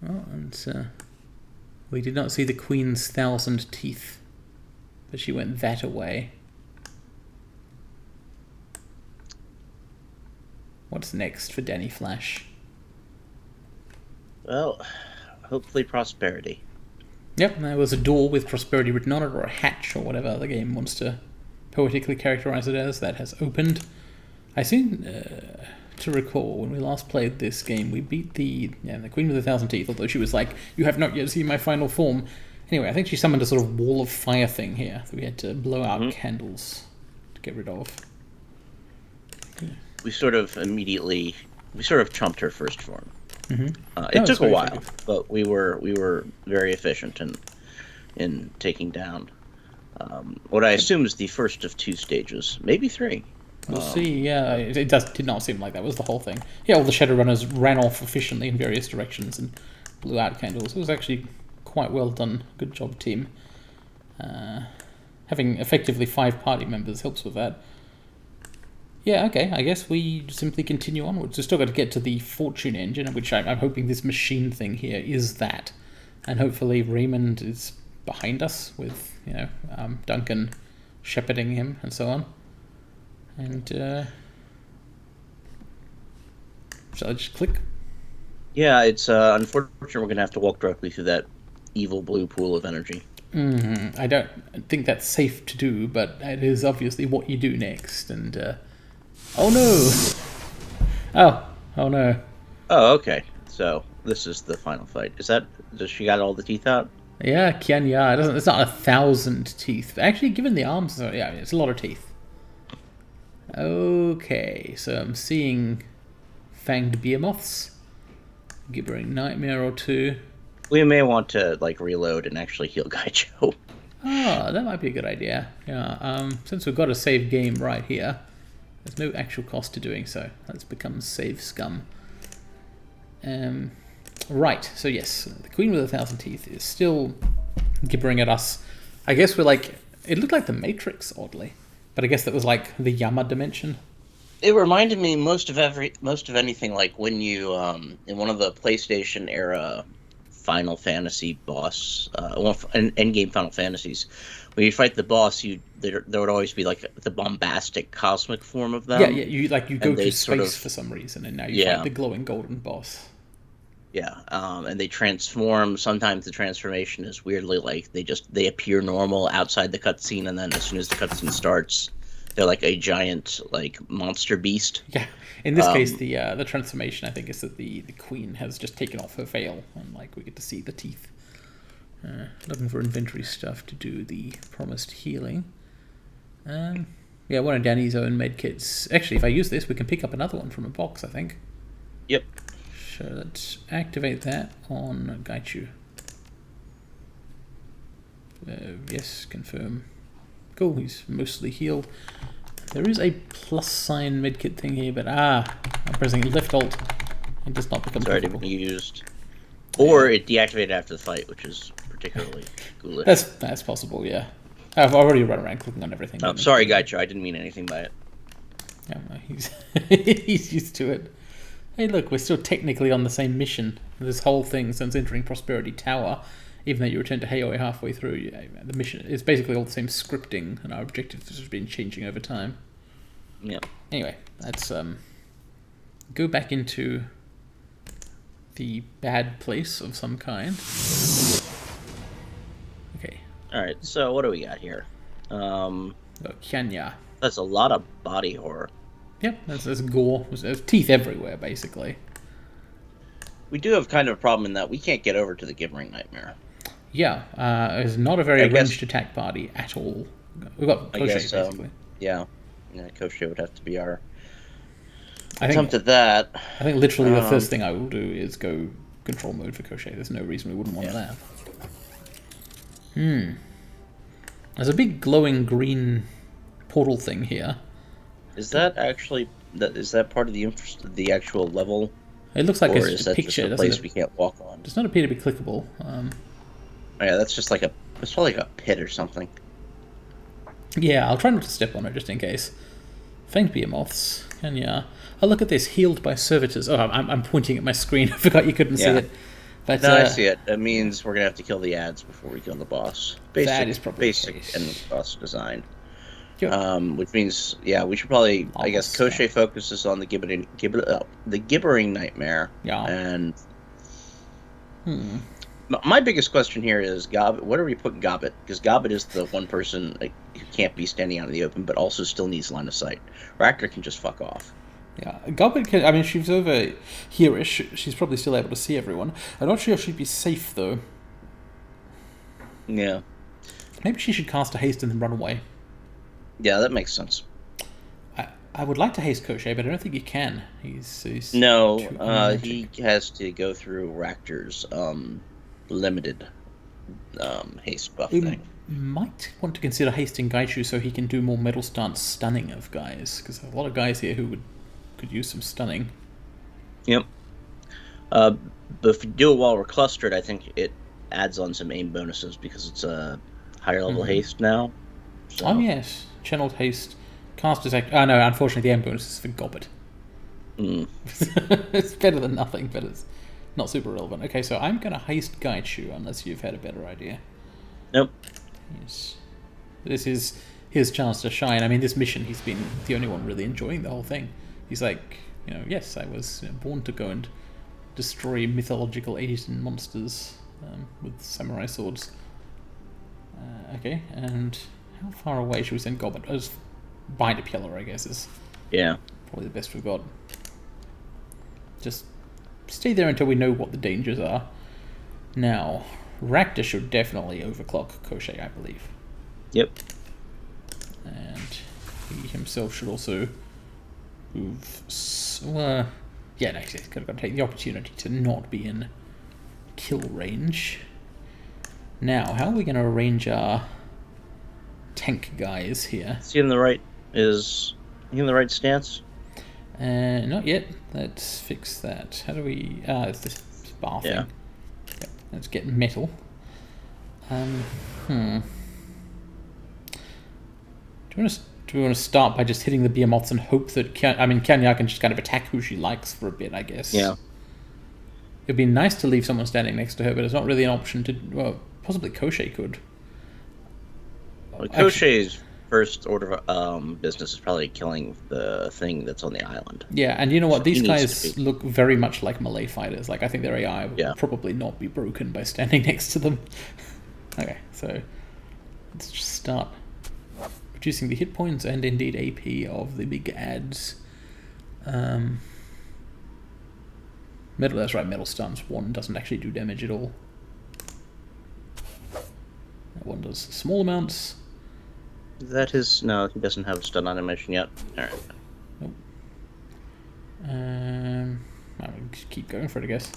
Oh, and we did not see the Queen's 1,000 teeth, but she went that away. What's next for Danny Flash? Well, hopefully prosperity. Yep, there was a door with prosperity written on it, or a hatch, or whatever the game wants to poetically characterize it as, that has opened. I seem to recall when we last played this game, we beat the Queen with 1,000 Teeth, although she was like, "You have not yet seen my final form." Anyway, I think she summoned a sort of wall of fire thing here that we had to blow out candles to get rid of. We sort of trumped her first form. Mm-hmm. It took a while, but we were very efficient in taking down what I assume is the first of 2 stages, maybe 3. We'll see. Yeah, it did not seem like that was the whole thing. Yeah, all the Shadowrunners ran off efficiently in various directions and blew out candles. It was actually quite well done. Good job, team. Having effectively 5 party members helps with that. Yeah, okay, I guess we simply continue onwards. We've still got to get to the fortune engine, which I'm hoping this machine thing here is that. And hopefully Raymond is behind us with, Duncan shepherding him and so on. And, shall I just click? Yeah, it's unfortunate we're going to have to walk directly through that evil blue pool of energy. I don't think that's safe to do, but it is obviously what you do next, and, oh no! Oh no. Oh, okay. So, this is the final fight. Does she got all the teeth out? Yeah, Qian, yeah. It's not 1,000 teeth. But actually, given the arms, yeah, it's a lot of teeth. Okay, so I'm seeing fanged behemoths. Gibbering nightmare or 2. We may want to, reload and actually heal Gaicho. Ah, that might be a good idea. Yeah, since we've got a save game right here, there's no actual cost to doing so. Let's become save scum. Right, so yes, the Queen with 1,000 Teeth is still gibbering at us. I guess we're it looked like the Matrix, oddly. But I guess that was like the Yama dimension. It reminded me most of anything like when you in one of the PlayStation era Final Fantasy boss, endgame Final Fantasies, when you fight the boss, there would always be the bombastic cosmic form of them. Yeah, you go to space for some reason, and now you fight the glowing golden boss. Yeah, and they transform. Sometimes the transformation is weirdly they appear normal outside the cutscene, and then as soon as the cutscene starts, they're like a giant monster beast. Yeah, in this case, the transformation I think is that the Queen has just taken off her veil, and we get to see the teeth. Looking for inventory stuff to do the promised healing. Yeah, one of Danny's own medkits. Actually, if I use this, we can pick up another one from a box, I think. Yep. So let's activate that on Gaichu. Yes, confirm. Cool, he's mostly healed. There is a plus sign medkit thing here, but I'm pressing left alt. It does not become already been used. Or it deactivated after the fight, which is particularly ghoulish. That's possible, yeah. I've already run around clicking on everything. Oh, sorry, Gaichu, I didn't mean anything by it. Yeah, he's used to it. Hey, look, we're still technically on the same mission. This whole thing since entering Prosperity Tower, even though you return to Haoi halfway through, the mission is basically all the same scripting, and our objectives have just been changing over time. Yeah. Anyway, let's go back into the bad place of some kind. Okay. All right. So what do we got here? Kenya. That's a lot of body horror. Yep, there's gore. There's teeth everywhere, basically. We do have kind of a problem in that we can't get over to the Gibbering Nightmare. Yeah, it's not a very ranged attack party at all. We've got Koshei, basically. Yeah, Koshei would have to be our attempt at that. I think literally the first thing I will do is go control mode for Koshei. There's no reason we wouldn't want that. There's a big glowing green portal thing here. Is that actually part of the actual level? It looks like or it's is that picture. Just a place we can't walk on? Does not appear to be clickable. Yeah, that's just it's probably like a pit or something. Yeah, I'll try not to step on it just in case. Faint behemoths. And yeah. Oh, look at this. Healed by servitors. Oh, I'm pointing at my screen. I forgot you couldn't see it. But No, I see it. It means we're gonna have to kill the ads before we kill the boss. that is probably the Basic case. and boss design. Yep. Which means, yeah, we should probably. I guess Almost Koshei focuses on the gibbering nightmare. Yeah. And my biggest question here is Gobbet. What are we putting Gobbet? Because Gobbet is the one person who can't be standing out in the open, but also still needs line of sight. Ractor can just fuck off. Yeah, Gobbet can. I mean, she's over here-ish. She's probably still able to see everyone. I'm not sure if she'd be safe though. Yeah. Maybe she should cast a haste and then run away. Yeah, that makes sense. I would like to haste Koshei, but I don't think you can. He's no. He has to go through Ractor's limited haste buff thing. Might want to consider hasting Gaichu so he can do more metal stance stunning of guys, because there's a lot of guys here who could use some stunning. Yep. But if we do it while we're clustered, I think it adds on some aim bonuses because it's a higher level haste now. So. Oh yes, channeled haste, casters act. Oh no, unfortunately the aim bonus is for Gobbet. It's better than nothing, but it's not super relevant. Okay, so I'm going to haste Gaichu unless you've had a better idea. Nope. Yes. This is his chance to shine. I mean, this mission, he's been the only one really enjoying the whole thing. He's like, yes, I was born to go and destroy mythological Asian monsters with samurai swords. Okay, and how far away should we send Gobbet? Just bind a pillar, I guess, is probably the best we've got. Just stay there until we know what the dangers are. Now, Ractor should definitely overclock Koshei, I believe. Yep. And he himself should also move. Yeah, no, he's got to take the opportunity to not be in kill range. Now, how are we going to arrange our tank guys here? Is he in the right? Is he in the right stance? Not yet. Let's fix that. How do we? It's this bar thing. Yeah. Yep. Let's get metal. Do we want to start by just hitting the behemoths and hope that Qian can just kind of attack who she likes for a bit, I guess. Yeah. It'd be nice to leave someone standing next to her, but it's not really an option to. Well, possibly Koshei could. Well, Koshei's first order of business is probably killing the thing that's on the island. Yeah, and you know what? These guys look very much like melee fighters. Like, I think their AI will probably not be broken by standing next to them. Okay, so let's just start reducing the hit points and indeed AP of the big ads. Metal, that's right, metal stuns. One doesn't actually do damage at all. That one does small amounts. That is... No, he doesn't have a stun animation yet. Alright. Nope. I'll just keep going for it, I guess.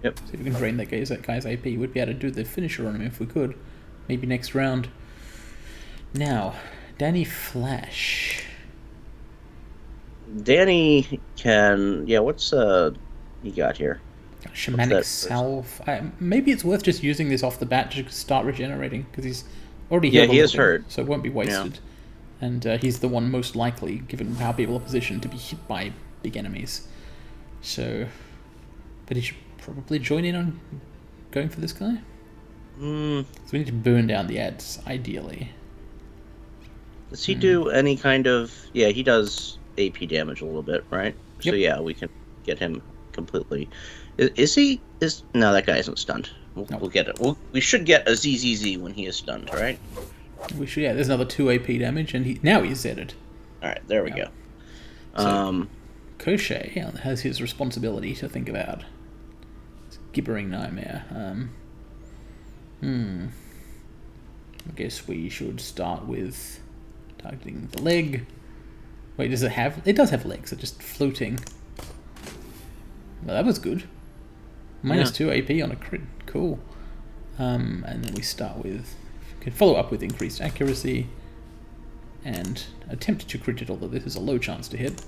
Yep. See if we can drain that guy's AP. We'd be able to do the finisher on him if we could. Maybe next round. Now, Danny Flash. Danny can... Yeah, what's he got here? Shamanic Salve. Maybe it's worth just using this off the bat to start regenerating, because he's already healed. Yeah, he is hurt. So it won't be wasted. Yeah. And he's the one most likely, given how people are positioned, to be hit by big enemies. So... But he should probably join in on going for this guy. So we need to burn down the ads, ideally. Does he do any kind of... Yeah, he does AP damage a little bit, right? Yep. So yeah, we can get him completely... Is he... No, that guy isn't stunned. We'll get it. We should get a ZZZ when he is stunned, right? We should, yeah. There's another 2 AP damage, and now he's Z'd. Alright, there we go. So, Koshei has his responsibility to think about. Gibbering Nightmare. I guess we should start with targeting the leg. Wait, does it have... It does have legs, they're just floating. Well, that was good. Minus 2 AP on a crit. Cool. And then we start with... We can follow up with increased accuracy. And attempt to crit it, although this is a low chance to hit.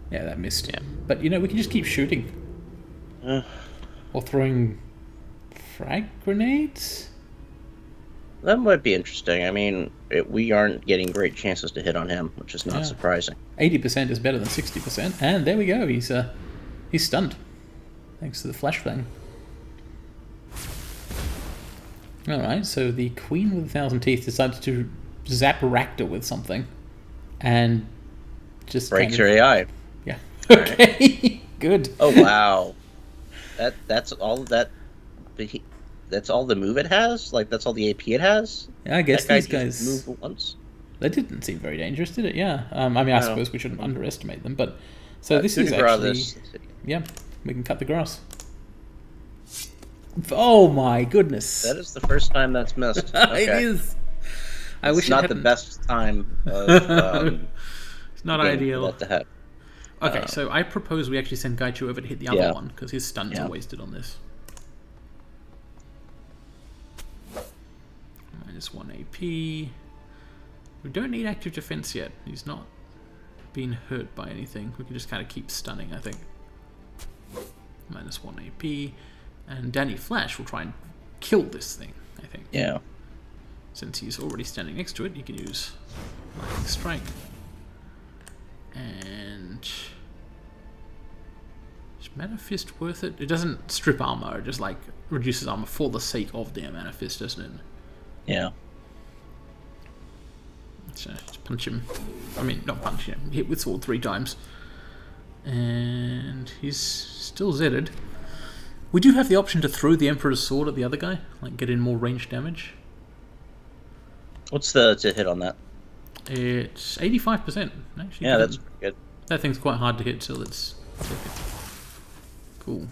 Yeah, that missed. Yeah. But, we can just keep shooting. Or throwing frag grenades? That might be interesting. I mean, we aren't getting great chances to hit on him, which is not surprising. 80% is better than 60%. And there we go. He's stunned. thanks to the flashbang. Alright, so the Queen with 1,000 Teeth decides to zap Rakta with something. And just breaks your AI. Yeah. Okay. Good. Oh wow. That's all that. That's all the move it has. Like that's all the AP it has. Yeah, I guess that these guy guys just moved once. They didn't seem very dangerous, did it? Yeah. I mean, I suppose we shouldn't underestimate them, but so this is actually yeah. We can cut the grass. Oh my goodness! That is the first time that's missed. Okay. It is. I wish it's not the best time. Of, it's not ideal. To have. Okay, so I propose we actually send Gaichu over to hit the other one because his stuns are wasted on this. -1 AP. We don't need active defense yet. He's not been hurt by anything. We can just kind of keep stunning, I think. -1 AP. And Danny Flash will try and kill this thing, I think. Yeah. Since he's already standing next to it, he can use Lightning Strike. And is Mana Fist worth it? It doesn't strip armor, it just like reduces armor for the sake of their Mana Fist, doesn't it? Yeah. So just punch him. I mean, not punch him. Hit with sword 3 times. And he's still Zed-ed. We do have the option to throw the Emperor's Sword at the other guy, like get in more range damage. What's the hit on that? It's 85%. Actually, yeah, that's pretty good. That thing's quite hard to hit, so let's check it. Cool.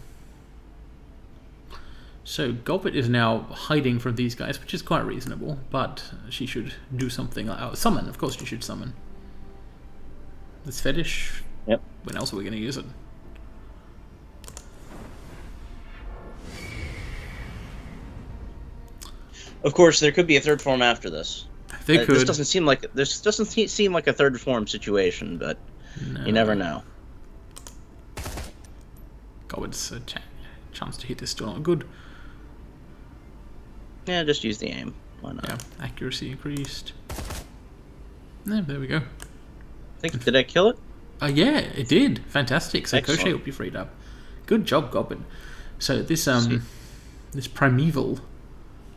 So Goblet is now hiding from these guys, which is quite reasonable, but she should do something. Summon, of course she should summon. This fetish? Yep. When else are we going to use it? Of course, there could be a third form after this. They could. This doesn't seem like a third form situation, but you never know. Goblet's a chance to hit is still not good. Yeah, just use the aim. Why not? Yeah, accuracy increased. Yeah, there we go. Did I kill it? Yeah, it did. Fantastic. So Excellent. Crochet will be freed up. Good job, Goblin. So this this Primeval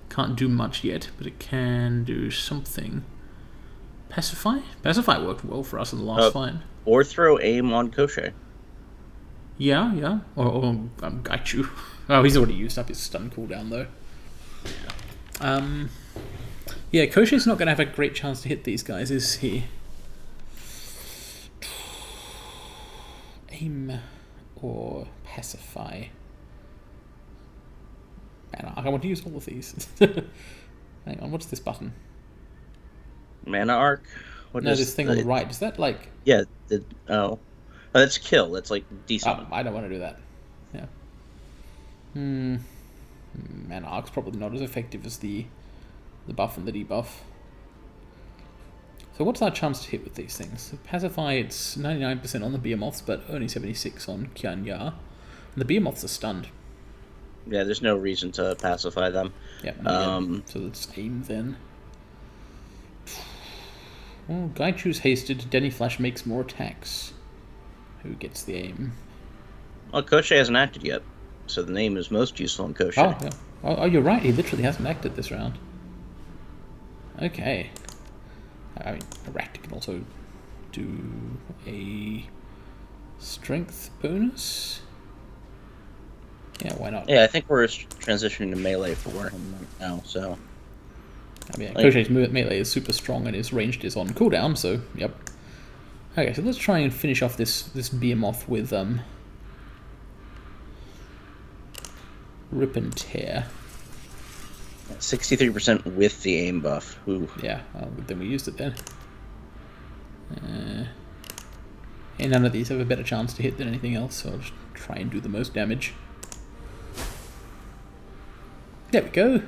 can't do much yet, but it can do something. Pacify? Pacify worked well for us in the last fight. Or throw aim on Crochet. Yeah. Or Gaichu. Oh, he's already used up his stun cooldown though. Yeah, Koshei's not going to have a great chance to hit these guys, is he? Aim or Pacify? Man, I want to use all of these. Hang on, what's this button? Mana Arc? This thing on the right. Is that like... Yeah, that's kill. That's like decent. I don't want to do that. Yeah. Mana Arc's probably not as effective as the buff and the debuff. So what's our chance to hit with these things? So Pacify, it's 99% on the Behemoths, but only 76 on Qian. And the Behemoths are stunned. Yeah, there's no reason to pacify them. Yeah. So let's aim then. Well, Gaichu's hasted. Denny Flash makes more attacks. Who gets the aim? Well, Crochet hasn't acted yet, so the name is most useful in Crochet. Oh, yeah. Oh, you're right. He literally hasn't acted this round. Okay. I mean, Aracta can also do a strength bonus. Yeah, why not? Yeah, I think we're transitioning to melee for now, so... I mean, Crochet's melee is super strong and his ranged is on cooldown, so, yep. Okay, so let's try and finish off this Behemoth with, Rip and Tear. 63% with the aim buff. Ooh. Yeah, then we used it then. And none of these have a better chance to hit than anything else, so I'll just try and do the most damage. There we go.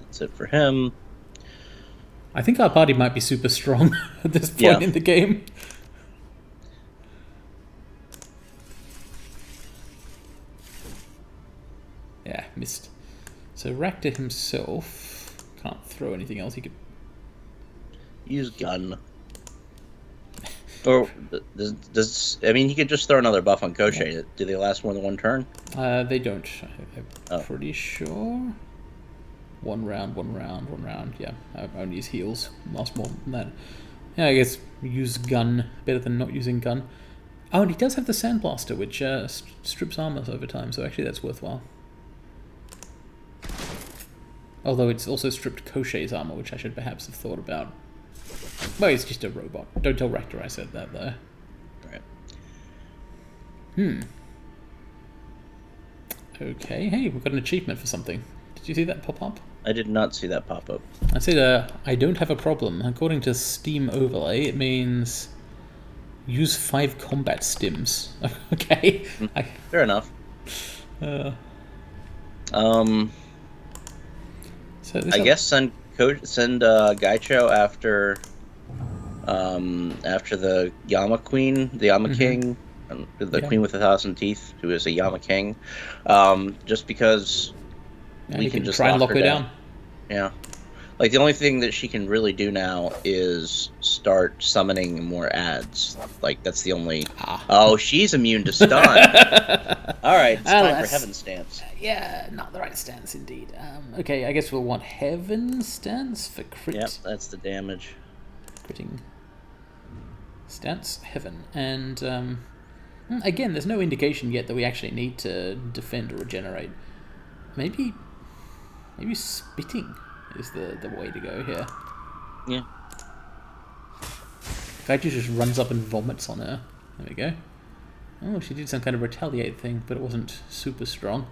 That's it for him. I think our party might be super strong at this point in the game. Yeah, missed. So Rakta himself can't throw anything else. He could use gun. Or does I mean, he could just throw another buff on Koshei. Do they last more than one turn? They don't. I'm Oh. pretty sure. One round, one round, one round. Yeah, only his heals last more than that. Yeah, I guess use gun better than not using gun. Oh, and he does have the Sandblaster, which strips armor over time, so actually that's worthwhile. Although it's also stripped Koshei's armor, which I should perhaps have thought about. Well, he's just a robot. Don't tell Rector I said that, though. Right. Okay, hey, we've got an achievement for something. Did you see that pop up? I did not see that pop up. I said, I don't have a problem. According to Steam Overlay, it means use 5 combat stims. Okay. Fair enough. So I guess send Gaicho after the Yama Queen, the Yama King, the Queen with 1,000 teeth, who is a Yama King, just because we can just try and lock her down. Yeah, like the only thing that she can really do now is start summoning more ads. Like that's the only. Oh, she's immune to stun. All right, it's time for Heaven Stance. Yeah, not the right stance indeed. Okay, I guess we'll want Heaven Stance for crit. Yep, that's the damage. Critting stance, Heaven, and again, there's no indication yet that we actually need to defend or regenerate. Maybe spitting is the way to go here. Yeah. In fact, she just runs up and vomits on her. There we go. Oh, she did some kind of retaliate thing, but it wasn't super strong.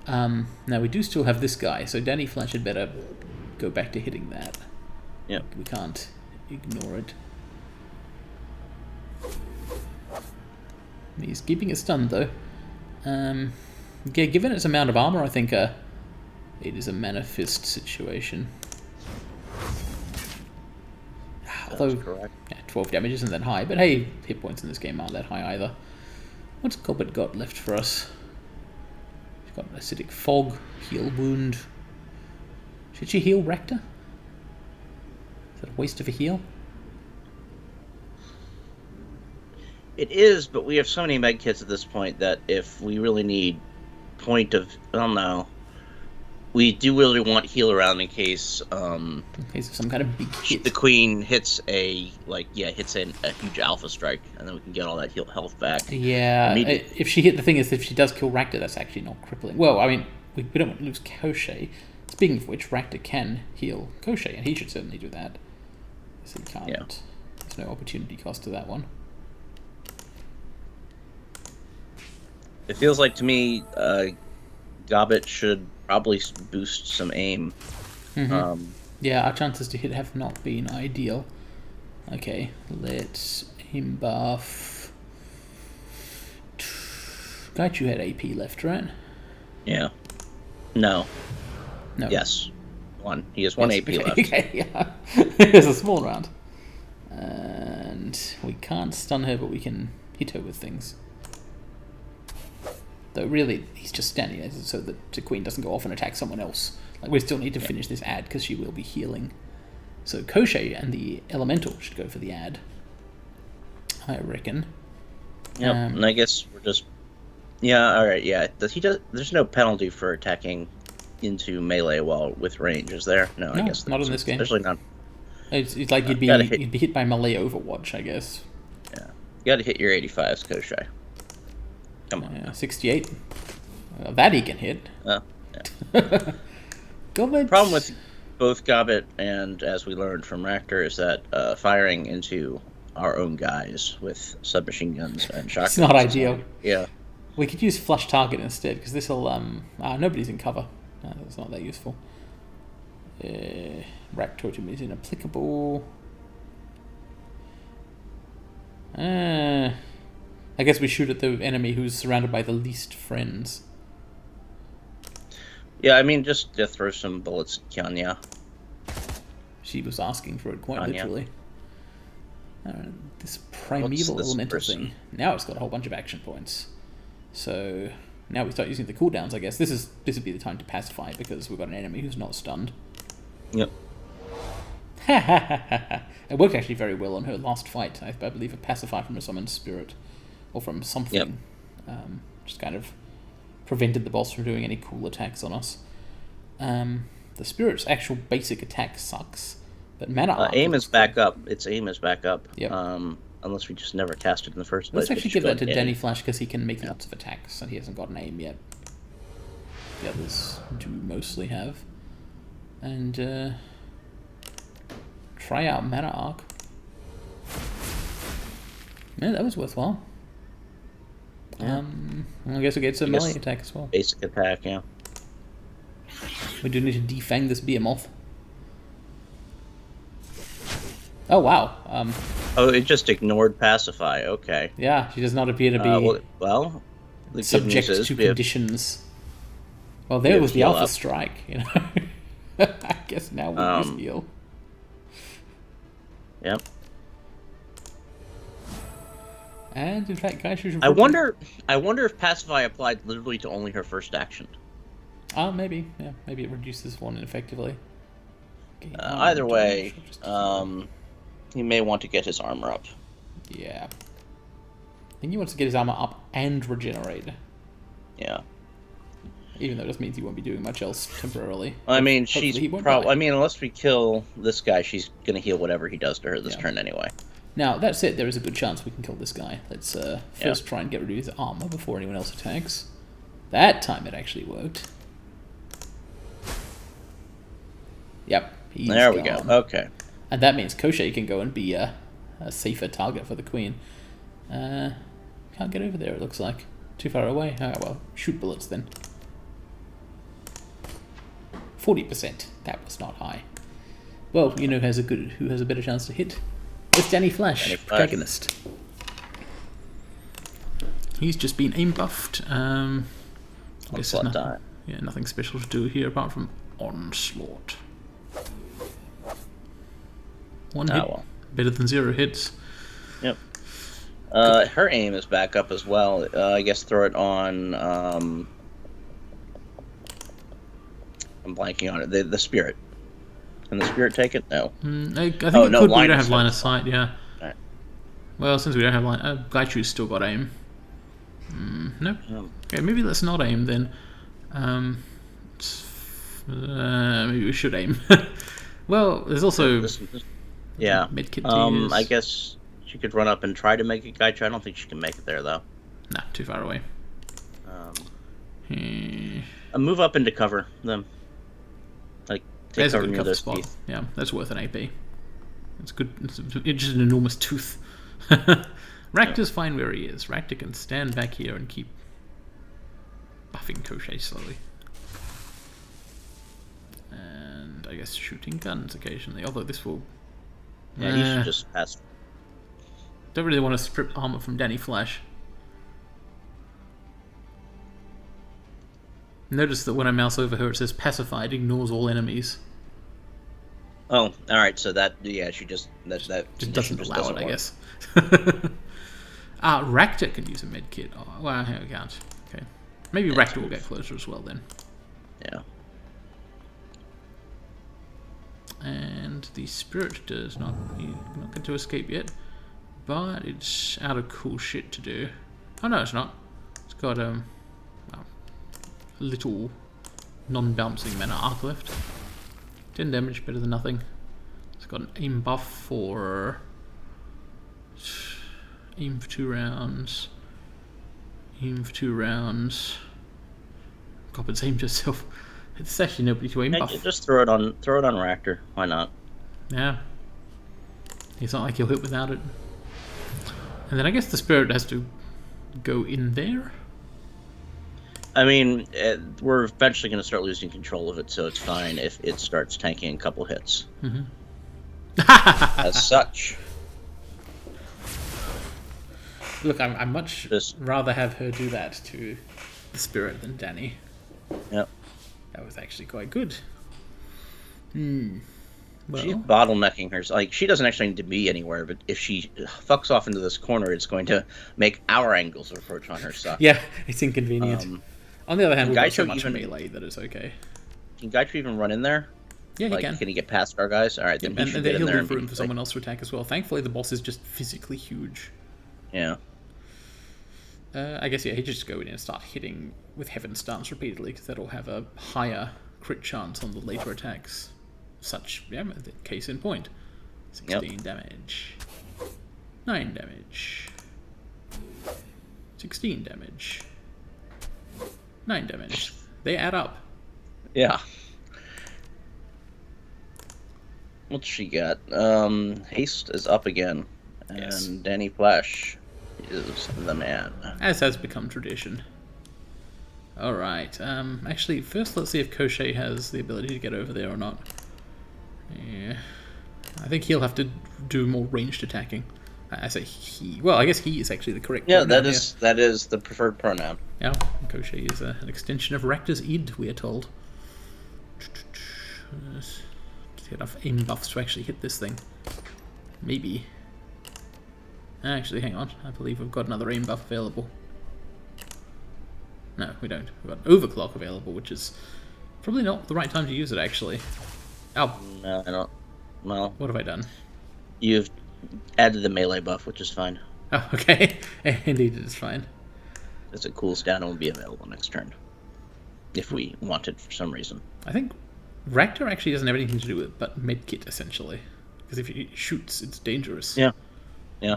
Now we do still have this guy, so Danny Flash had better go back to hitting that. Yep. We can't ignore it. He's keeping it stunned though. Yeah, given its amount of armor, I think it is a Mana Fist situation. Although, yeah, 12 damage isn't that high, but hey, hit points in this game aren't that high either. What's Gobbet got left for us? She's got an Acidic Fog, Heal Wound. Should she heal Rector? Is that a waste of a heal? It is, but we have so many medkits at this point that if we really need point of, I don't know, we do really want heal around in case of some kind of big hit. The Queen hits a huge alpha strike, and then we can get all that health back. Yeah, if she hit, the thing is, if she does kill Rakta, that's actually not crippling. Well, I mean, we don't want to lose Koshei. Speaking of which, Rakta can heal Koshei, and he should certainly do that. So he can't. Yeah. There's no opportunity cost to that one. It feels like to me, Gobbet should probably boost some aim. Yeah, our chances to hit have not been ideal. Okay, let's aim buff. Gaichu had AP left, right? Yeah. No. Yes. One. He has one AP left. Okay, yeah. It's a small round. And we can't stun her, but we can hit her with things. Though really, he's just standing there so that the Queen doesn't go off and attack someone else. Like, we still need to finish this ad because she will be healing. So Koshei and the Elemental should go for the ad, I reckon. Yep, and I guess we're just... Yeah, alright, yeah. There's no penalty for attacking into melee while with range, is there? No, I guess not in this game. Especially not... It's like you'd be hit by melee Overwatch, I guess. Yeah. You gotta hit your 85s, Koshei. Come on. 68. That he can hit. Yeah. Gobbet. Problem with both Gobbet and, as we learned from Raptor, is that firing into our own guys with submachine guns and shotguns. It's not ideal. Yeah. We could use flush target instead, because this will nobody's in cover. That's not that useful. Rack Totem is inapplicable. I guess we shoot at the enemy who's surrounded by the least friends. Yeah, I mean, just to throw some bullets at Qian, yeah. She was asking for it, quite literally. This primeval elemental thing. Now it's got a whole bunch of action points. So now we start using the cooldowns, I guess. This would be the time to pacify, because we've got an enemy who's not stunned. Yep. It worked actually very well on her last fight. I believe a pacify from a summoned spirit, or from something, just kind of prevented the boss from doing any cool attacks on us. The spirit's actual basic attack sucks, but mana arc aim is back up. Its aim is back up. Yep. Unless we just never cast it in the first place. Let's actually give that to Danny Flash because he can make lots of attacks, and he hasn't got an aim yet. The others do mostly have. And try out mana arc. Yeah, that was worthwhile. Yeah. I guess we get some melee attack as well. Basic attack, yeah. We do need to defang this behemoth. Oh wow. Oh, it just ignored pacify. Okay. Yeah, she does not appear to be well, the subject good news is to conditions. Well, there was the alpha strike. You know, I guess now we just heal. Yep. And in fact, Gaishu. I wonder if pacify applied literally to only her first action. Maybe. Yeah, maybe it reduces one effectively. Either way, he may want to get his armor up. Yeah. I think he wants to get his armor up and regenerate. Yeah. Even though it just means he won't be doing much else temporarily. I mean, she's probably. I mean, unless we kill this guy, she's gonna heal whatever he does to her this turn anyway. Now that said, there is a good chance we can kill this guy. Let's first try and get rid of his armor before anyone else attacks. That time it actually worked. Yep. There we go. Okay. And that means Koshei can go and be a safer target for the queen. Can't get over there, it looks like. Too far away. Oh, well, shoot bullets then. 40%. That was not high. Well, you know who has a better chance to hit? It's Danny Flash, protagonist. He's just been aim buffed. I guess there's nothing special to do here apart from onslaught. One hit, better than 0 hits. Yep. Her aim is back up as well. I guess throw it on. I'm blanking on it. The spirit. Can the spirit take it? No. I think it could, but we don't have line of sight. Yeah. Right. Well, since we don't have line, Gaishu's still got aim. Nope. Okay, maybe let's not aim then. Maybe we should aim. Well, there's also. Medkit I guess she could run up and try to make it Gaichu. I don't think she can make it there though. Nah, too far away. Move up into cover them. Like take cover near those teeth. Yeah, that's worth an AP. It's good. It's just an enormous tooth. Rakta's fine where he is. Rakta can stand back here and keep buffing Koshei slowly. And I guess shooting guns occasionally, although this will... Yeah, he should just pass. Don't really want to strip armor from Danny Flash. Notice that when I mouse over her it says pacified, ignores all enemies. Oh, alright, so that, she just... That just doesn't allow it, I guess. Rakta can use a medkit. Oh, well, I can't. Okay. Maybe Rakta will get closer as well then. Yeah. And the spirit does not get to escape yet, but it's out of cool shit to do. Oh no, it's not. It's got a little non-bouncing mana arc left. 10 damage, better than nothing. It's got an aim buff for aim for 2 rounds. Aim for 2 rounds. God, it's aimed yourself. It's actually nobody to aim buff. Just throw it on Rakta. Why not? Yeah. It's not like he'll hit without it. And then I guess the spirit has to go in there. I mean, we're eventually going to start losing control of it, so it's fine if it starts tanking a couple hits. Mm-hmm. As such. Look, I much rather have her do that to the spirit than Danny. Yep. That was actually quite good. Well, she's bottlenecking her. Like, she doesn't actually need to be anywhere, but if she fucks off into this corner, it's going to make our angles of approach on her suck. Yeah, it's inconvenient. On the other hand, we've got so much melee that it's okay. Can Gaichu even run in there? Yeah, he Like, can. can he get past our guys? All right, then Yep, he and should then get in he'll there leave and be room for someone else to attack as well. Thankfully, the boss is just physically huge. yeah. I guess, yeah, he just go in and start hitting with Heaven's Stance repeatedly, because that'll have a higher crit chance on the later attacks. Such, yeah, case in point. 16 damage. 9 damage. 16 damage. 9 damage. They add up. Yeah. What's she got? Haste is up again. And Yes. Danny Flash is the man. As has become tradition. Alright, actually, first let's see if Koshei has the ability to get over there or not. Yeah. I think he'll have to do more ranged attacking. I say he. Well, I guess he is actually the correct Yeah, pronoun that is the preferred pronoun. here. Yeah, Koshei is an extension of Rakta's id, we are told. Get enough aim buffs to actually hit this thing. Maybe. Actually, hang on. I believe we've got another aim buff available. No, we don't. We've got Overclock available, which is probably not the right time to use it, actually. Oh. No, I don't. Well, What have I done? you've added the melee buff, which is fine. Oh, okay. Indeed, it is fine. As it cools down, it will be available next turn. If we want it for some reason. I think Rakta actually doesn't have anything to do with it, but medkit, essentially. Because if he shoots, it's dangerous. Yeah. Yeah.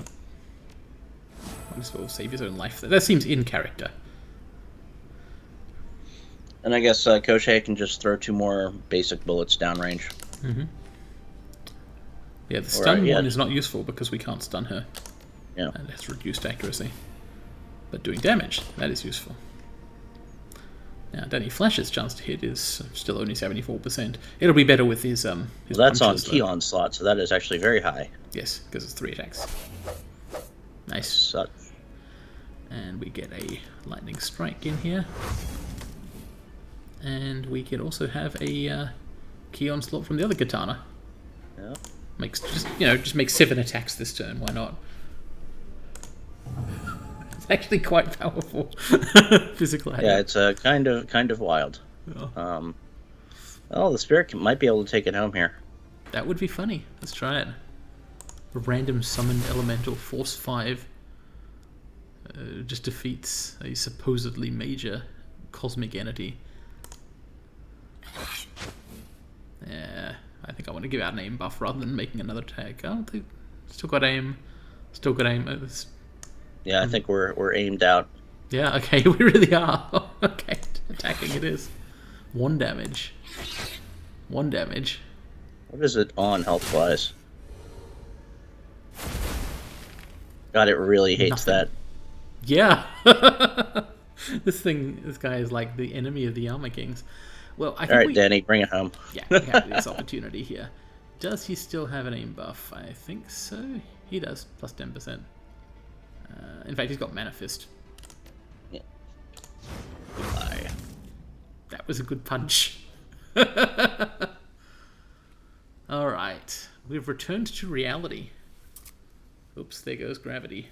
Might as well save his own life. That seems in character. And I guess Koshei can just throw 2 more basic bullets downrange. Mm-hmm. Yeah, the stun yeah. one is not useful because we can't stun her. Yeah. And it has reduced accuracy. But doing damage, that is useful. Now, Danny Flash's chance to hit is still only 74%. It'll be better with his Well, that's on punches, though. Qian slot, so that is actually very high. Yes, because it's 3 attacks. Nice. Such. And we get a lightning strike in here. And we could also have a Qian slot from the other katana. Yeah. Just make 7 attacks this turn. Why not? It's actually quite powerful. Physical. Yeah, it's kind of wild. Oh. Well, the spirit might be able to take it home here. That would be funny. Let's try it. A random summoned elemental force 5 just defeats a supposedly major cosmic entity. Yeah, I think I want to give out an aim buff rather than making another attack. Oh, they still got aim. Still got aim. Yeah, I think we're aimed out. Yeah, okay, we really are. Okay, attacking it is. 1 damage. 1 damage. What is it on health-wise? God, it really hates Nothing. that. Yeah. This guy is like the enemy of the Armor Kings. Well, I think Alright, Danny, bring it home. Yeah, we have this opportunity here. Does he still have an aim buff? I think so. He does, plus 10%. In fact, he's got Mana Fist. Yeah. Goodbye. That was a good punch. Alright, we've returned to reality. Oops, there goes gravity.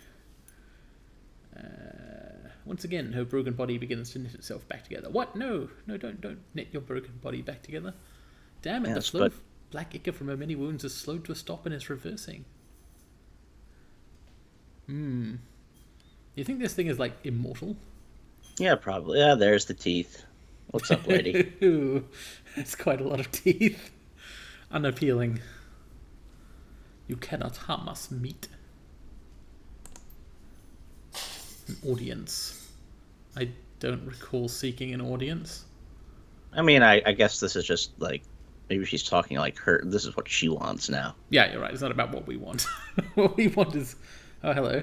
Once again, her broken body begins to knit itself back together. What? No, don't knit your broken body back together. Damn it, the Yes, flow but- of black ichor from her many wounds is slowed to a stop and is reversing. You think this thing is, like, immortal? Yeah, probably. Yeah, there's the teeth. What's up, lady? Ooh, that's quite a lot of teeth. Unappealing. You cannot harm us, meat. An audience. I don't recall seeking an audience. I mean, I guess this is just, like, maybe she's talking like her. This is what she wants now. Yeah, you're right. It's not about what we want. What we want is... Oh, hello.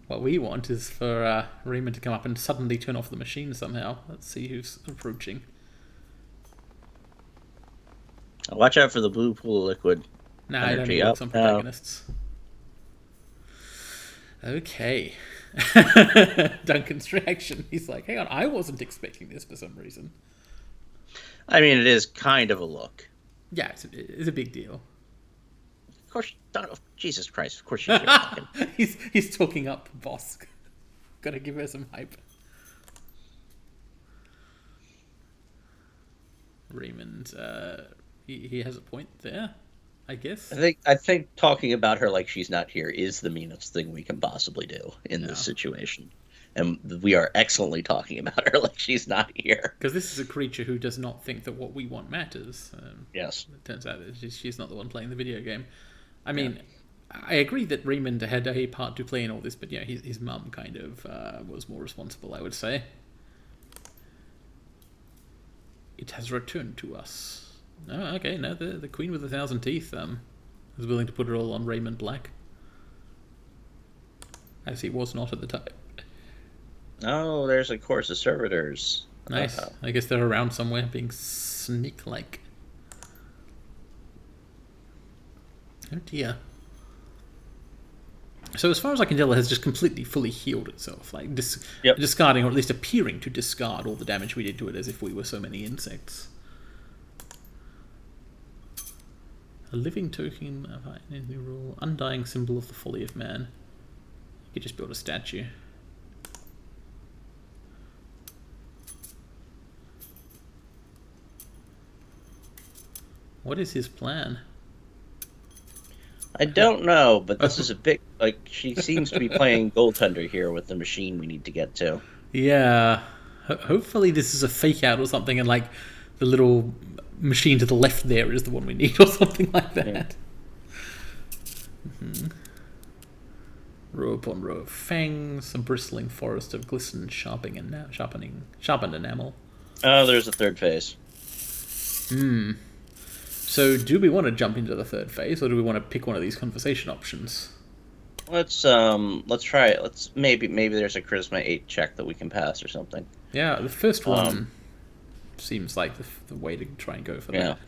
What we want is for Raymond to come up and suddenly turn off the machine somehow. Let's see who's approaching. Watch out for the blue pool of liquid. Nah, I don't Energy need up. some protagonists. Okay. Duncan's reaction. He's like, hang on, I wasn't expecting this for some reason. I mean, it is kind of a look. Yeah, it's a big deal. Of course, Jesus Christ, of course she's here talking. He's talking up, boss. Gotta give her some hype. Raymond, he has a point there, I guess. I think talking about her like she's not here is the meanest thing we can possibly do in this situation. And we are excellently talking about her like she's not here. Because this is a creature who does not think that what we want matters. Yes. It turns out that she's not the one playing the video game. I mean, I agree that Raymond had a part to play in all this, but yeah, his mum kind of was more responsible, I would say. It has returned to us. Oh, okay, no, the Queen with 1,000 teeth was willing to put it all on Raymond Black. As he was not at the time. Oh, there's a course of servitors. Nice. I guess they're around somewhere, being sneak-like. Oh dear. So as far as I can tell, it has just completely, fully healed itself, like discarding, or at least appearing to discard all the damage we did to it, as if we were so many insects. A living token of any rule, undying symbol of the folly of man. You could just build a statue. What is his plan? I don't know, but this is a bit like she seems to be playing goaltender here with the machine we need to get to. Yeah. Hopefully this is a fake out or something, and like the little machine to the left there is the one we need, or something like that. Yeah. Mm-hmm. Row upon row of fangs, a bristling forest of glistened sharpened enamel. Oh, there's a third phase. So, do we want to jump into the third phase, or do we want to pick one of these conversation options? Let's try it. Maybe there's a Charisma 8 check that we can pass or something. Yeah, the first one seems like the way to try and go for that.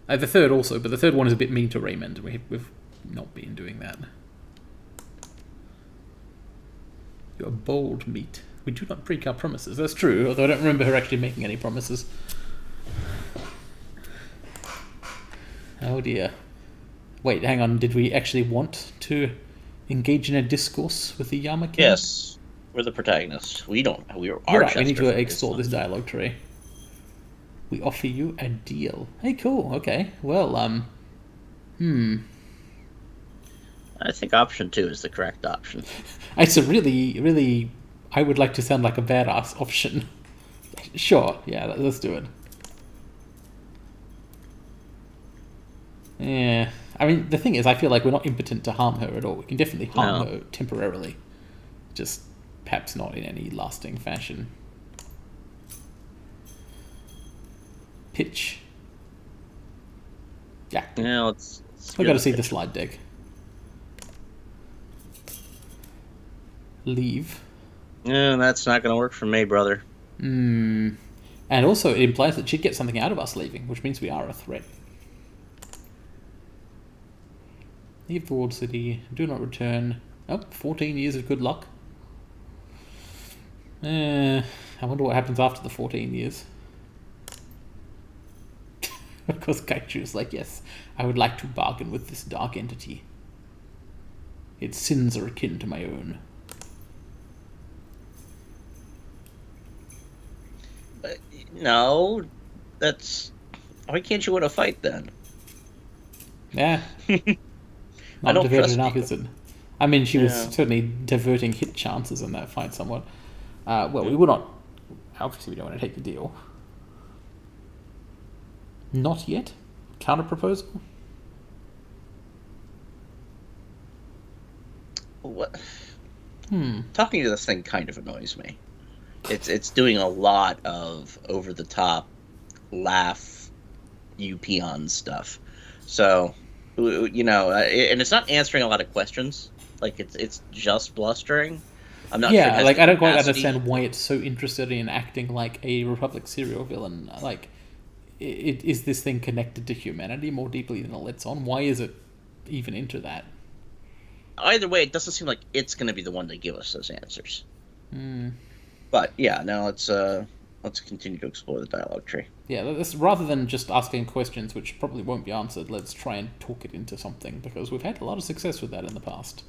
The third also, but the third one is a bit mean to Raymond. We've not been doing that. You're bold meat. We do not break our promises. That's true, although I don't remember her actually making any promises. Oh dear. Wait, hang on. Did we actually want to engage in a discourse with the Yamakin? Yes. We're the protagonists. We are right, we need to explore this dialogue tree. We offer you a deal. Hey, cool. Okay. Well, I think option 2 is the correct option. It's a really, really... I would like to sound like a badass option. Sure. Yeah, let's do it. Yeah, I mean, the thing is, I feel like we're not impotent to harm her at all. We can definitely harm her temporarily. Just perhaps not in any lasting fashion. Pitch. Yeah. Yeah, let's we've got to see the slide deck. Leave. Yeah, that's not going to work for me, brother. And also, it implies that she'd get something out of us leaving, which means we are a threat. Leave the walled city. Do not return. Oh, 14 years of good luck. I wonder what happens after the 14 years. Of course, Kaichu's like, yes, I would like to bargain with this dark entity. Its sins are akin to my own. No, that's... Why can't you win a fight then? Yeah. Not diverted enough, is it? I mean, she was certainly diverting hit chances in that fight somewhat. Well, we would not... Obviously, we don't want to take the deal. Not yet? Counter-proposal? What? Talking to this thing kind of annoys me. It's doing a lot of over-the-top laugh Qian stuff. So... and it's not answering a lot of questions. Like it's just blustering. I'm not. Yeah, sure like I don't quite understand why it's so interested in acting like a Republic serial villain. Like, is this thing connected to humanity more deeply than it lets on? Why is it even into that? Either way, it doesn't seem like it's going to be the one to give us those answers. But yeah, now let's continue to explore the dialogue tree. Yeah, rather than just asking questions which probably won't be answered, let's try and talk it into something, because we've had a lot of success with that in the past.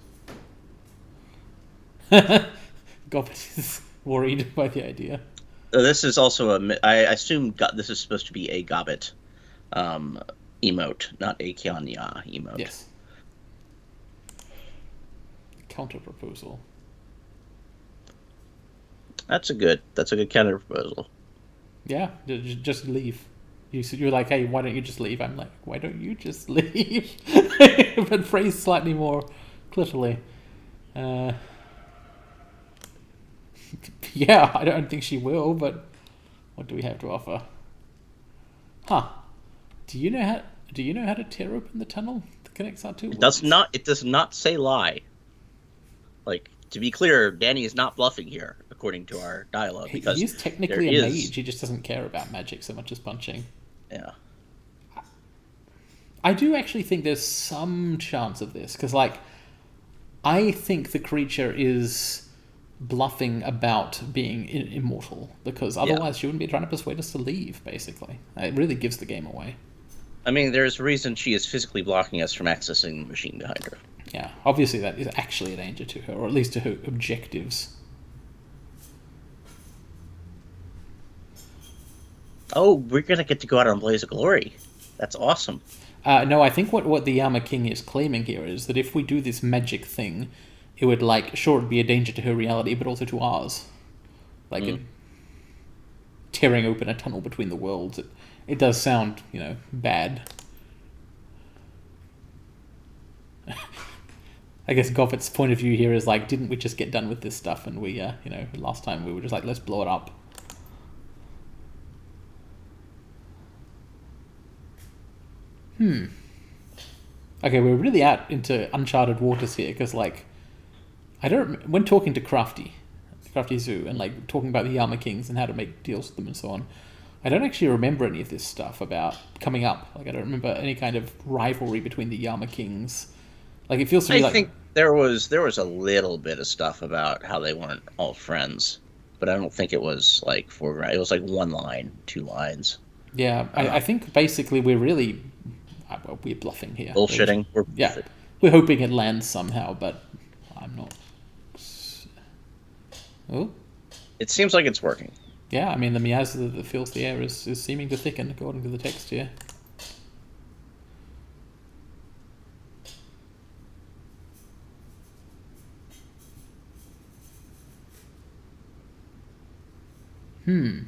Gobbet is worried by the idea. This is also I assume this is supposed to be a Gobbet emote, not a Qian Ya emote. Yes. Counter proposal. That's a good counter proposal. Yeah, just leave. You're like, hey, why don't you just leave? I'm like, why don't you just leave? But phrased slightly more clittily. Yeah, I don't think she will, but what do we have to offer? Huh. Do you know how to tear open the tunnel that connects our two worlds? It does not say lie. Like, to be clear, Danny is not bluffing here, according to our dialogue. Because he is technically a mage, he just doesn't care about magic so much as punching. Yeah. I do actually think there's some chance of this, because, like, I think the creature is bluffing about being immortal, because otherwise she wouldn't be trying to persuade us to leave, basically. It really gives the game away. I mean, there's a reason she is physically blocking us from accessing the machine behind her. Yeah, obviously that is actually a danger to her, or at least to her objectives. Oh, we're gonna get to go out on Blaze of Glory. That's awesome. No, I think what the Yama King is claiming here is that if we do this magic thing, it would, like, sure, it'd be a danger to her reality, but also to ours. Like, tearing open a tunnel between the worlds. It does sound, bad. I guess Goffert's point of view here is, like, didn't we just get done with this stuff and we, last time we were just like, let's blow it up. Okay, we're really out into uncharted waters here, because, like, when talking to Crafty Zoo, and, like, talking about the Yama Kings and how to make deals with them and so on, I don't actually remember any of this stuff about coming up. Like, I don't remember any kind of rivalry between the Yama Kings. Like, it feels to me I think there was a little bit of stuff about how they weren't all friends, but I don't think it was, like, foreground. It was, like, 1 line, 2 lines. Yeah, I think basically we're really... we're bluffing here. Bullshitting. We're hoping it lands somehow, but I'm not... Oh? It seems like it's working. Yeah, I mean, the miasma that fills the air is seeming to thicken, according to the text here. The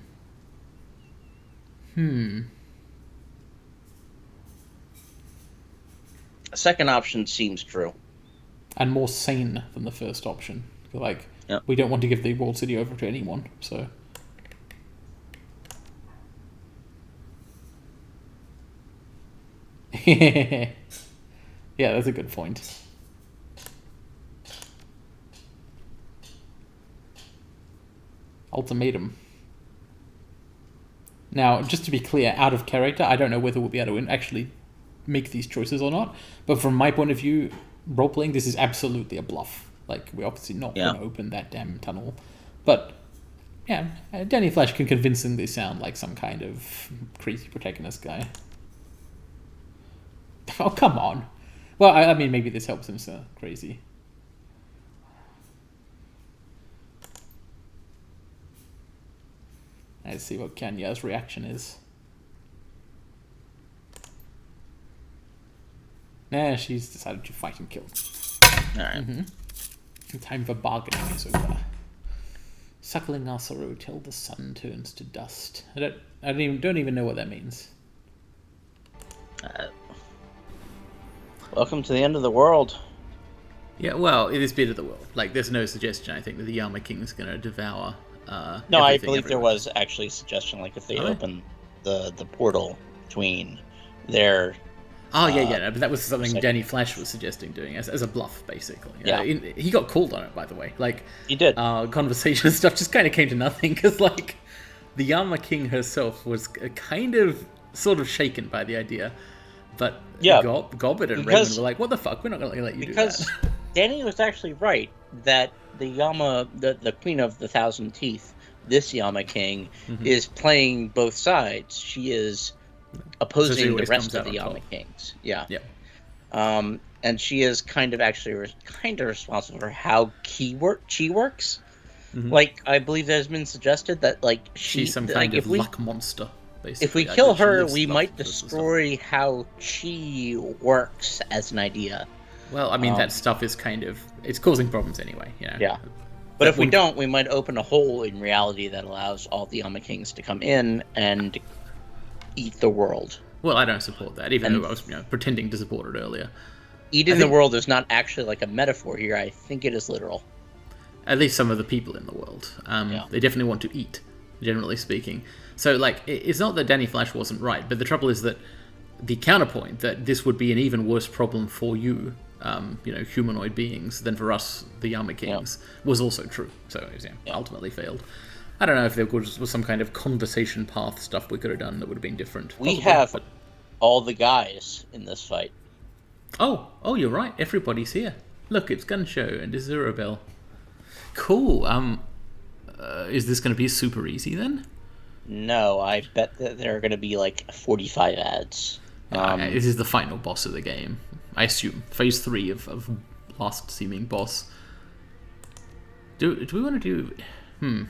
second option seems true. And more sane than the first option. Like, Yep. We don't want to give the walled city over to anyone, so... Yeah, that's a good point. Ultimatum. Now, just to be clear, out of character, I don't know whether we'll be able to actually make these choices or not, but from my point of view, role-playing, this is absolutely a bluff. Like, we're obviously not going to open that damn tunnel. But, yeah, Danny Flash can convincingly sound like some kind of crazy protagonist guy. Oh, come on. Well, I mean, maybe this helps him so crazy. Let's see what Kanya's reaction is. Nah, she's decided to fight and kill. Alright. Time for bargaining is over. Suckling our sorrow till the sun turns to dust. I don't even know what that means. Welcome to the end of the world. Yeah, well, it is bit of the world. Like, there's no suggestion, I think, that the Yama King's going to devour. No, I believe there was actually a suggestion, like if they open the portal between their. Oh yeah, but that was something Danny Flash was suggesting doing as a bluff, basically. Yeah, he got called on it, by the way. Like, he did. Conversation and stuff just kind of came to nothing because, like, the Yama King herself was kind of sort of shaken by the idea, but Gobbett and Raymond were like, "What the fuck? We're not going to let you do that." Because Danny was actually right that the Yama, the Queen of the Thousand Teeth, this Yama King, is playing both sides. She is opposing the rest of the Yama Kings. Yeah. And she is kind of responsible for how chi works. Like, I believe that has been suggested that, like, she's some kind of luck monster. basically. If we Like, kill she her, lives we off might this stuff. destroy how she works as an idea. Well, I mean, that stuff is kind of... It's causing problems anyway, you know? Yeah. But if we don't, we might open a hole in reality that allows all the Yama Kings to come in and eat the world. Well, I don't support that, even though I was pretending to support it earlier. Eating the world is not actually like a metaphor here. I think it is literal. At least some of the people in the world. They definitely want to eat, generally speaking. So, like, it's not that Danny Flash wasn't right, but the trouble is that the counterpoint, that this would be an even worse problem for you, humanoid beings, than for us, the Yama Kings, was also true. So, it ultimately failed. I don't know if there was some kind of conversation path stuff we could have done that would have been different. We have all the guys in this fight. Oh, you're right. Everybody's here. Look, it's Gunshow and Azurabel. Cool. Is this going to be super easy then? No, I bet that there are going to be like 45 ads. This is the final boss of the game, I assume. Phase 3 of last seeming boss. Do we want to do...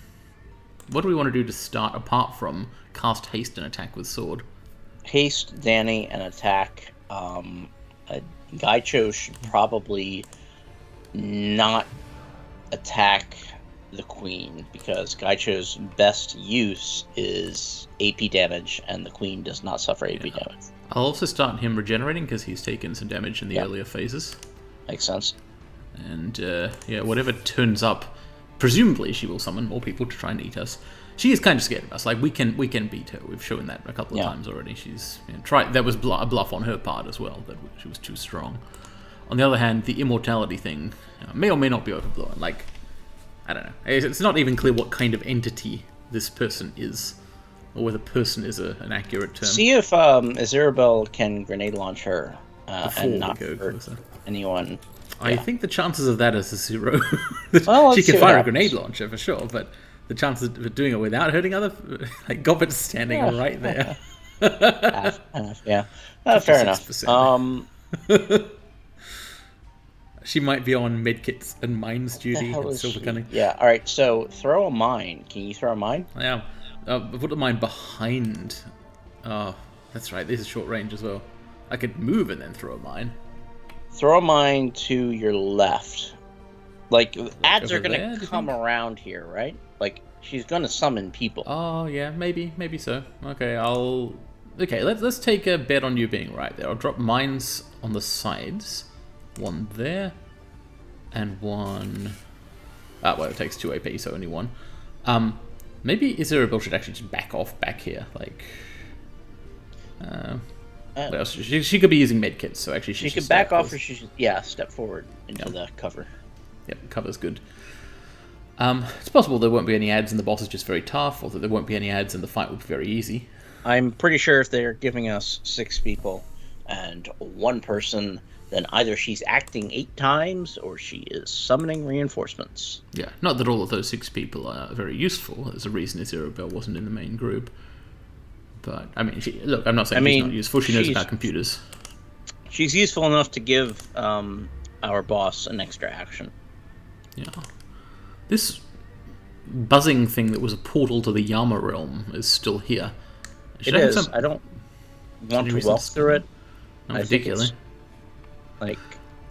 What do we want to do to start, apart from cast haste and attack with sword? Haste, Danny, and attack. Gaicho should probably not attack the Queen, because Gaicho's best use is AP damage, and the Queen does not suffer AP damage. I'll also start him regenerating, because he's taken some damage in the earlier phases. Makes sense. And, whatever turns up, presumably she will summon more people to try and eat us. She is kind of scared of us. Like, we can beat her. We've shown that a couple of times already. She's tried. That was a bluff on her part as well, that she was too strong. On the other hand, the immortality thing may or may not be overblown. Like, I don't know. It's not even clear what kind of entity this person is, or whether person is an accurate term. See if Azurabel can grenade launch her and not hurt closer. Anyone. I think the chances of that is a 0. Well, she can fire a grenade launcher for sure, but the chances of doing it without hurting other... Like, Gobbet's standing right there. Fair enough. She might be on medkits and mines duty and silver cunning. Yeah, alright, so throw a mine. Can you throw a mine? Yeah. Put a mine behind... Oh, that's right, this is short range as well. I could move and then throw a mine. Throw a mine to your left. Like, ads are going to come around here, right? Like, she's going to summon people. Oh, yeah, maybe so. Okay, let's take a bet on you being right there. I'll drop mines on the sides. One there, and one... well, it takes 2 AP, so only one. Maybe Azurabel should actually just back off back here, like... what else? She could be using medkits, so actually she could back off, or she should, step forward into the cover. Yep, cover's good. It's possible there won't be any ads and the boss is just very tough, or that there won't be any ads and the fight will be very easy. I'm pretty sure if they're giving us 6 people and 1 person, then either she's acting 8 times or she is summoning reinforcements. Yeah, not that all of those 6 people are very useful. There's a reason Azurabel wasn't in the main group. But, I mean, look, I'm not saying she's not useful. She knows about computers. She's useful enough to give our boss an extra action. Yeah. This buzzing thing that was a portal to the Yama realm is still here. It is. I don't want to walk through it. Not particularly. Like,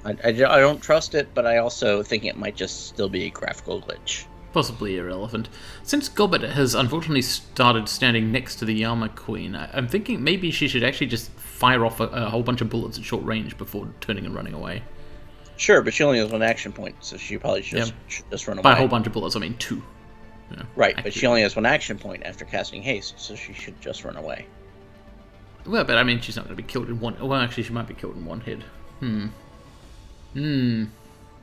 I don't trust it, but I also think it might just still be a graphical glitch. Possibly irrelevant. Since Gobbet has unfortunately started standing next to the Yama Queen, I'm thinking maybe she should actually just fire off a whole bunch of bullets at short range before turning and running away. Sure, but she only has 1 action point, so she probably should just run away. By a whole bunch of bullets, I mean 2. Right, but she only has 1 action point after casting haste, so she should just run away. Well, but I mean, she's not going to be killed in one... Well, actually, she might be killed in 1 hit.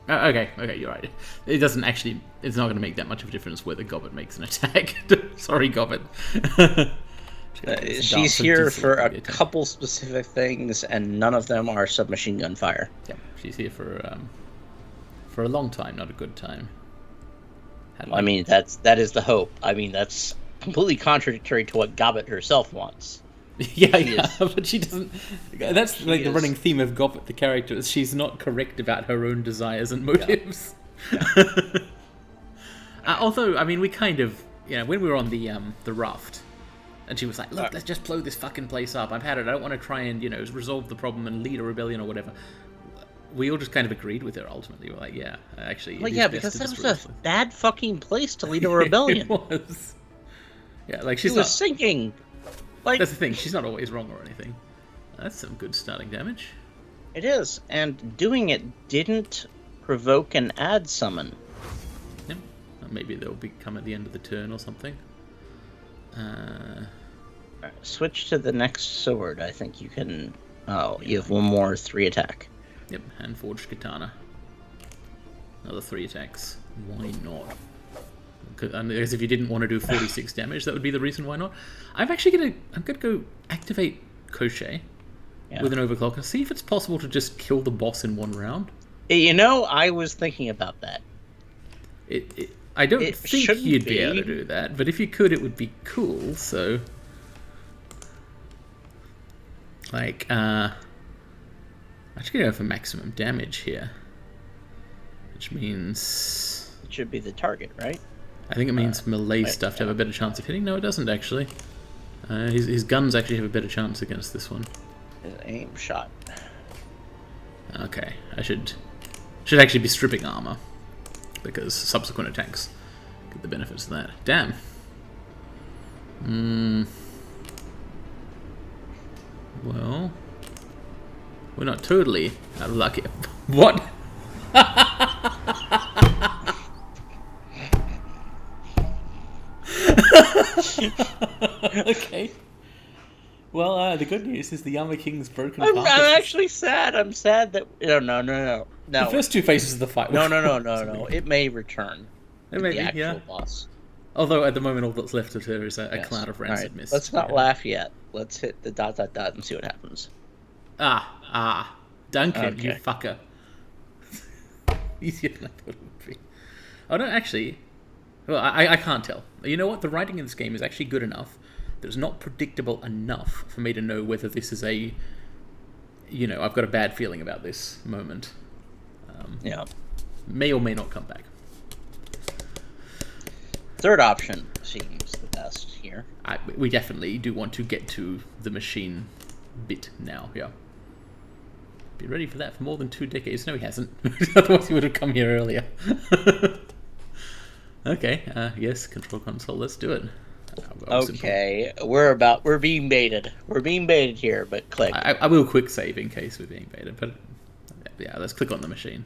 Okay, you're right. It doesn't actually... It's not going to make that much of a difference whether Gobbet makes an attack. Sorry, Gobbet. She's here for a couple specific things, and none of them are submachine gun fire. Yeah, she's here for a long time, not a good time. I mean, that is the hope. I mean, that's completely contradictory to what Gobbet herself wants. Yeah, but she doesn't... That's the running theme of Gobbet, the character, is she's not correct about her own desires and motives. Yeah. Although, I mean, we kind of... when we were on the raft, And she was like, look, let's just blow this fucking place up. I've had it. I don't want to try and, resolve the problem and lead a rebellion or whatever. We all just kind of agreed with her, ultimately. We were like, yeah, actually... Well, yeah, because that was a bad fucking place to lead a rebellion. It was. Yeah, like, she's not... sinking. Like... That's the thing. She's not always wrong or anything. That's some good starting damage. It is. And doing it didn't provoke an ad summon. Yep. Maybe they'll become at the end of the turn or something. Switch to the next sword. I think you can... Oh, you have one more 3 attack. Yep, hand-forged katana. Another 3 attacks. Why not? I guess if you didn't want to do 46 damage, that would be the reason why not. I'm gonna go activate Crochet with an overclock and see if it's possible to just kill the boss in 1 round. I was thinking about that. I don't think you'd be able to do that, but if you could, it would be cool. So, like, I'm just gonna go for maximum damage here, which means it should be the target, right? I think it means melee stuff to have a better chance of hitting. No, it doesn't actually. His guns actually have a better chance against this one. His aim shot. Okay, I should actually be stripping armor, because subsequent attacks get the benefits of that. Damn. Well, we're not totally out of luck here. What? Okay. Well, the good news is the Yama King's broken. I'm actually sad. I'm sad that no. The first 2 phases of the fight. No. It may return. It may be, yeah. Boss. Although at the moment all that's left of her is a cloud of rancid mist. Let's not laugh yet. Let's hit the ... and see what happens. Duncan, Okay. you fucker. Easier than I thought it would be. Oh no, actually, well, I can't tell. You know what? The writing in this game is actually good enough that it's not predictable enough for me to know whether this is a, I've got a bad feeling about this moment. May or may not come back. Third option seems the best here. We definitely do want to get to the machine bit now, yeah. Been ready for that for more than 2 decades. No, he hasn't. Otherwise he would have come here earlier. Okay, yes, control console, let's do it. Okay, we're being baited. We're being baited here, but click. I will quick save in case we're being baited, but yeah, let's click on the machine.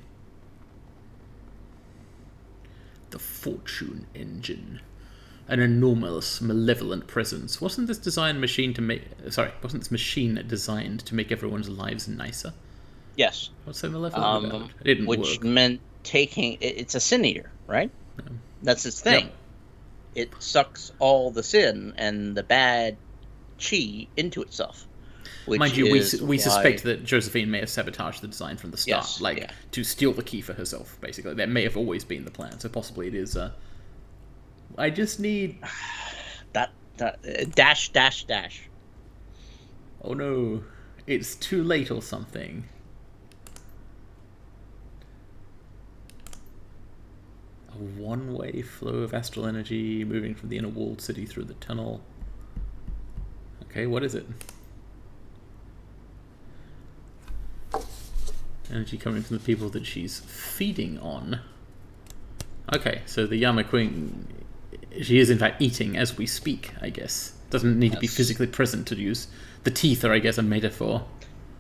The Fortune Engine. An enormous, malevolent presence. Wasn't this machine designed to make everyone's lives nicer? Yes. What's so malevolent about it? It didn't work. Which meant it's a sin eater, right? No. That's its thing. Yep. It sucks all the sin and the bad chi into itself. Mind you, we suspect that Josephine may have sabotaged the design from the start, to steal the key for herself, basically. That may have always been the plan, so possibly it is... I just need... that dash. Oh no, it's too late or something. A one-way flow of astral energy moving from the inner walled city through the tunnel. Okay, what is it? Energy coming from the people that she's feeding on. Okay, so the Yama Queen, she is in fact eating as we speak, I guess. Doesn't need to be physically present to use. The teeth are, I guess, a metaphor.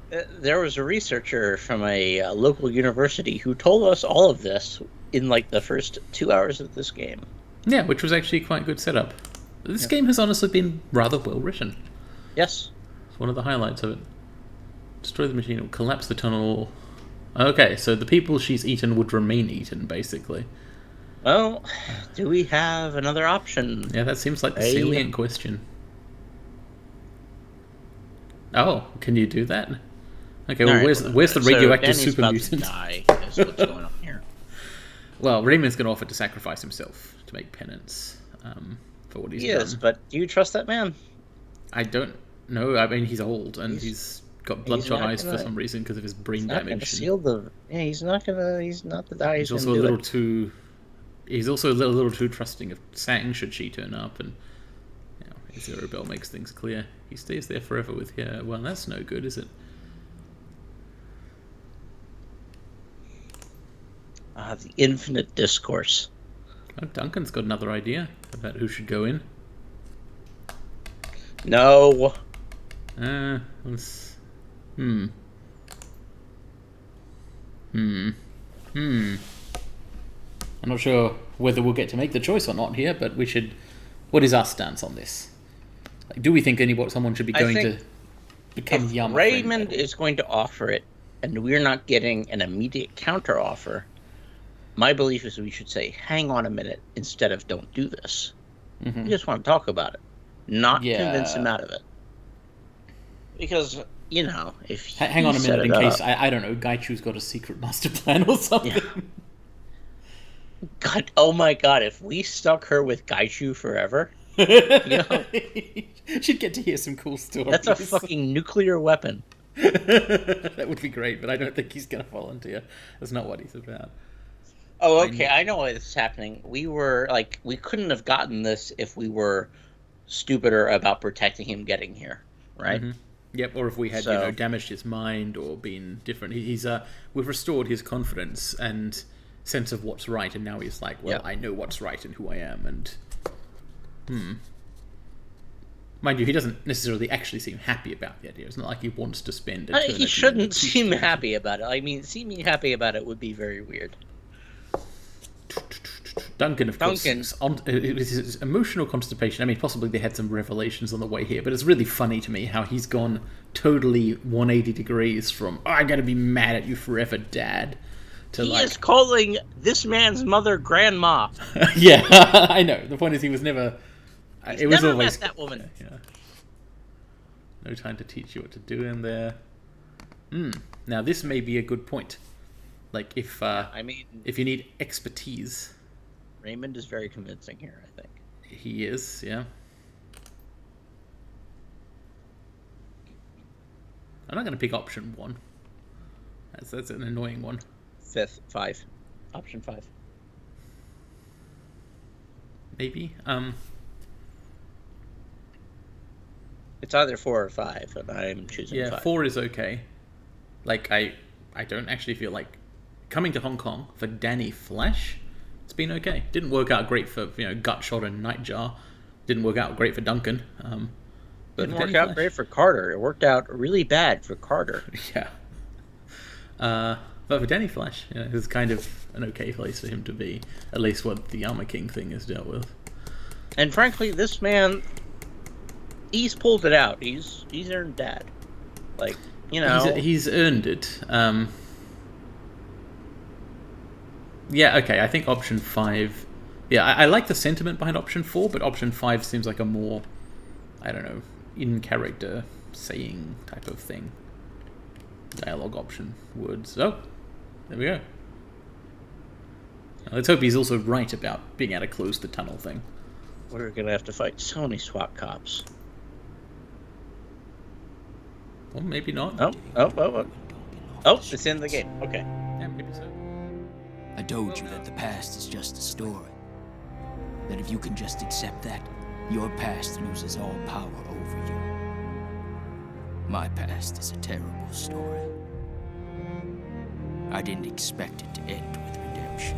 There was a researcher from a local university who told us all of this in like the first 2 hours of this game. Yeah, which was actually quite a good setup. This game has honestly been rather well written. Yes. It's one of the highlights of it. Destroy the machine, or collapse the tunnel. Okay, so the people she's eaten would remain eaten, basically. Well, do we have another option? Yeah, that seems like the salient question. Oh, can you do that? Okay, well, right, where's the radioactive super mutant? Die, is what's going on here. Well, Raymond's going to offer to sacrifice himself to make penance for what he's done. Yes, but do you trust that man? I don't know. I mean, he's old and he's got bloodshot eyes for some reason because of his brain damage. He's not the guy. He's also a little too. He's also a little too trusting of Sang should she turn up, and Zero Bell makes things clear. He stays there forever with here. Well, that's no good, is it? The infinite discourse. Oh, Duncan's got another idea about who should go in. No. Let's... I'm not sure whether we'll get to make the choice or not here, but we should... What is our stance on this? Like, do we think someone should be going to become Yama? Raymond is going to offer it, and we're not getting an immediate counter offer, my belief is we should say, hang on a minute, instead of don't do this. We just want to talk about it, not convince him out of it. Because, if hang on a minute in case, I don't know, Gaichu's got a secret master plan or something. Yeah. God, oh my God, if we stuck her with Gaichu forever, she'd get to hear some cool stories. That's a fucking nuclear weapon. That would be great, but I don't think he's going to volunteer. That's not what he's about. Oh, okay, I know why this is happening. We couldn't have gotten this if we were stupider about protecting him getting here, right? Mm-hmm. Yep, or if we had, damaged his mind or been different. We've restored his confidence and sense of what's right, and now he's like, well, I know what's right and who I am, and... Mind you, he doesn't necessarily actually seem happy about the idea. It's not like he wants to spend eternity. He shouldn't seem happy about it. I mean, seeming happy about it would be very weird. Duncan, of course, his emotional constipation. I mean, possibly they had some revelations on the way here, but it's really funny to me how he's gone totally 180 degrees from, I'm going to be mad at you forever, Dad, to he is calling this man's mother Grandma. Yeah, I know. The point is he was never... It was always met that woman. Yeah. No time to teach you what to do in there. Now, this may be a good point. Like, if you need expertise... Raymond is very convincing here, I think. He is, yeah. I'm not going to pick option 1. That's an annoying one. 5. Option 5. Maybe. It's either 4 or 5, and I'm choosing 5. 4 is okay. Like, I don't actually feel like... Coming to Hong Kong for Danny Flash... It's been okay. Didn't work out great for Gutshot and Nightjar. Didn't work out great for Duncan. Didn't work out great for Carter. It worked out really bad for Carter. Yeah. But for Danny Flash, it's kind of an okay place for him to be. At least what the Armor King thing is dealt with. And frankly, this man, he's pulled it out. He's earned Dad. Like, he's earned it. Yeah, okay, I think option 5... Yeah, I like the sentiment behind option 4, but option 5 seems like a more, I don't know, in-character saying type of thing. Dialogue option, words. Oh, there we go. Now, let's hope he's also right about being able to close the tunnel thing. We're going to have to fight so many SWAT cops. Well, maybe not. Oh, it's in the game. Okay. Yeah, maybe so. I told you that the past is just a story. That if you can just accept that, your past loses all power over you. My past is a terrible story. I didn't expect it to end with redemption.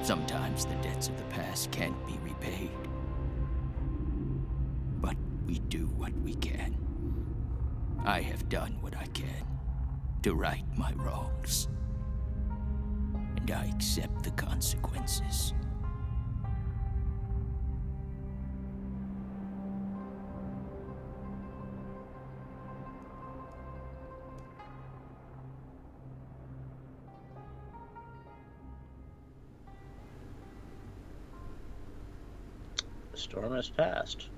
Sometimes the debts of the past can't be repaid. But we do what we can. I have done what I can to right my wrongs. And I accept the consequences. The storm has passed.